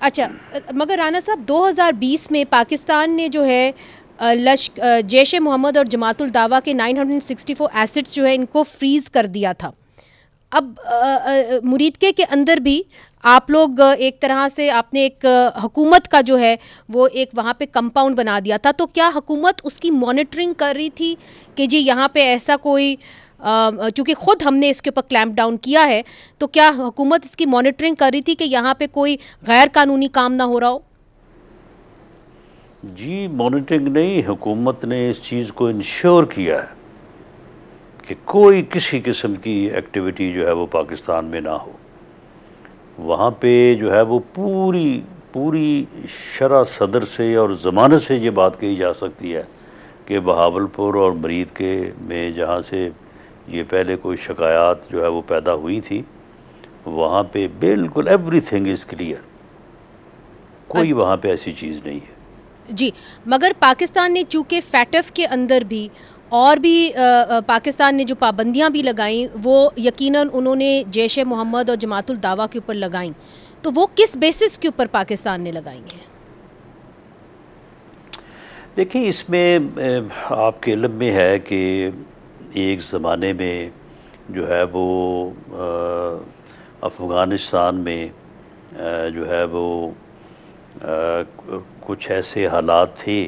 اچھا مگر رانا صاحب 2020 میں پاکستان نے جو ہے جیش محمد اور جماعت الدعوہ کے 964 ایسٹس جو ہے ان کو فریز کر دیا تھا. اب مریدکے کے اندر بھی آپ لوگ ایک طرح سے آپ نے ایک حکومت کا جو ہے وہ ایک وہاں پہ کمپاؤنڈ بنا دیا تھا, تو کیا حکومت اس کی مانیٹرنگ کر رہی تھی کہ جی یہاں پہ ایسا کوئی, چونکہ خود ہم نے اس کے اوپر کلیمپ ڈاؤن کیا ہے, تو کیا حکومت اس کی مانیٹرنگ کر رہی تھی کہ یہاں پہ کوئی غیر قانونی کام نہ ہو رہا ہو؟ جی مانیٹرنگ نہیں, حکومت نے اس چیز کو انشور کیا ہے کہ کوئی کسی قسم کی ایکٹیویٹی جو ہے وہ پاکستان میں نہ ہو. وہاں پہ جو ہے وہ پوری شرح صدر سے اور ضمانت سے یہ بات کہی جا سکتی ہے کہ بہاولپور اور مریدکے میں جہاں سے یہ پہلے کوئی شکایات جو ہے وہ پیدا ہوئی تھی, وہاں پہ بالکل ایوری تھنگ از کلیئر, کوئی وہاں پہ ایسی چیز نہیں ہے. جی مگر پاکستان نے چونکہ فیٹف کے اندر بھی اور بھی پاکستان نے جو پابندیاں بھی لگائیں وہ یقیناً انہوں نے جیش محمد اور جماعت الدعوہ کے اوپر لگائیں, تو وہ کس بیسس کے اوپر پاکستان نے لگائی ہیں؟ دیکھیں اس میں آپ کے علم میں ہے کہ ایک زمانے میں جو ہے وہ افغانستان میں جو ہے وہ کچھ ایسے حالات تھے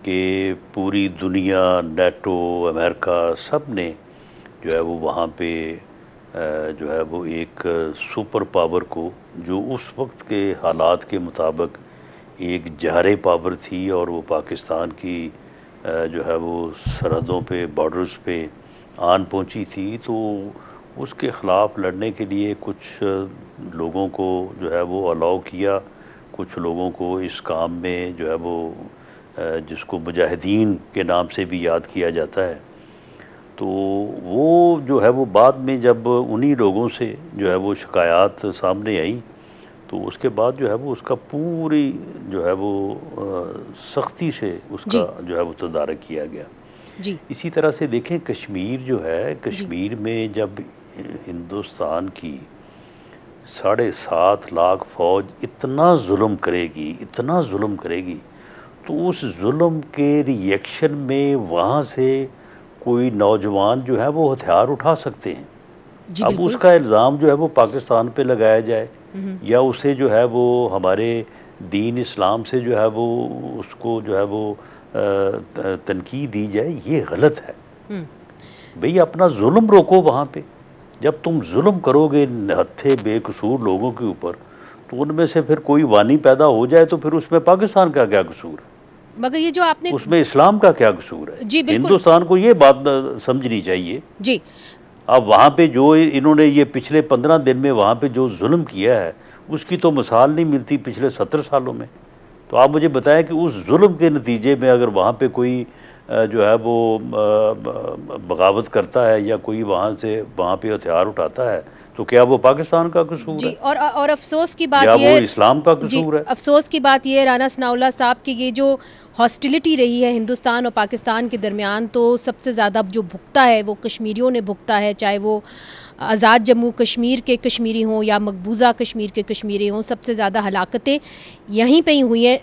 کہ پوری دنیا, نیٹو, امریکہ سب نے جو ہے وہ وہاں پہ جو ہے وہ ایک سپر پاور کو, جو اس وقت کے حالات کے مطابق ایک جہرے پاور تھی اور وہ پاکستان کی جو ہے وہ سرحدوں پہ, بارڈرز پہ آن پہنچی تھی, تو اس کے خلاف لڑنے کے لیے کچھ لوگوں کو جو ہے وہ الاؤ کیا, کچھ لوگوں کو اس کام میں جو ہے وہ جس کو مجاہدین کے نام سے بھی یاد کیا جاتا ہے, تو وہ جو ہے وہ بعد میں جب انہی لوگوں سے جو ہے وہ شکایات سامنے آئیں تو اس کے بعد جو ہے وہ اس کا پوری جو ہے وہ سختی سے اس کا جو ہے وہ تدارک کیا گیا. اسی طرح سے دیکھیں کشمیر جو ہے, کشمیر میں جب ہندوستان کی 7.5 لاکھ فوج اتنا ظلم کرے گی, تو اس ظلم کے ری ایکشن میں وہاں سے کوئی نوجوان جو ہے وہ ہتھیار اٹھا سکتے ہیں. اب اس کا الزام جو ہے وہ پاکستان پہ لگایا جائے یا اسے جو ہے وہ ہمارے دین اسلام سے جو ہے وہ اس کو جو ہے وہ تنقید دی جائے, یہ غلط ہے. بھئی اپنا ظلم روکو وہاں پہ. جب تم ظلم کرو گے ہتھے بے قصور لوگوں کے اوپر, تو ان میں سے پھر کوئی وانی پیدا ہو جائے تو پھر اس میں پاکستان کا کیا قصور ہے؟ مگر یہ جو آپ نے اس میں اسلام کا کیا قصور ہے؟ ہندوستان کو یہ بات سمجھنی چاہیے. جی اب وہاں پہ جو انہوں نے یہ پچھلے 15 دن میں وہاں پہ جو ظلم کیا ہے اس کی تو مثال نہیں ملتی پچھلے 70 سالوں میں. تو آپ مجھے بتائیں کہ اس ظلم کے نتیجے میں اگر وہاں پہ کوئی جو ہے وہ بغاوت کرتا ہے یا کوئی وہاں پہ ہتھیار اٹھاتا ہے, تو کیا وہ پاکستان کا قصور ہے؟ اور افسوس کی بات یا یہ وہ اسلام کا قصور ہے؟ افسوس کی بات یہ ہے رانا ثناء اللہ صاحب کہ یہ جو ہاسٹیلٹی رہی ہے ہندوستان اور پاکستان کے درمیان, تو سب سے زیادہ جو بھگتا ہے وہ کشمیریوں نے بھگتا ہے, چاہے وہ آزاد جموں کشمیر کے کشمیری ہوں یا مقبوضہ کشمیر کے کشمیری ہوں. سب سے زیادہ ہلاکتیں یہیں پہ ہی ہوئی ہیں.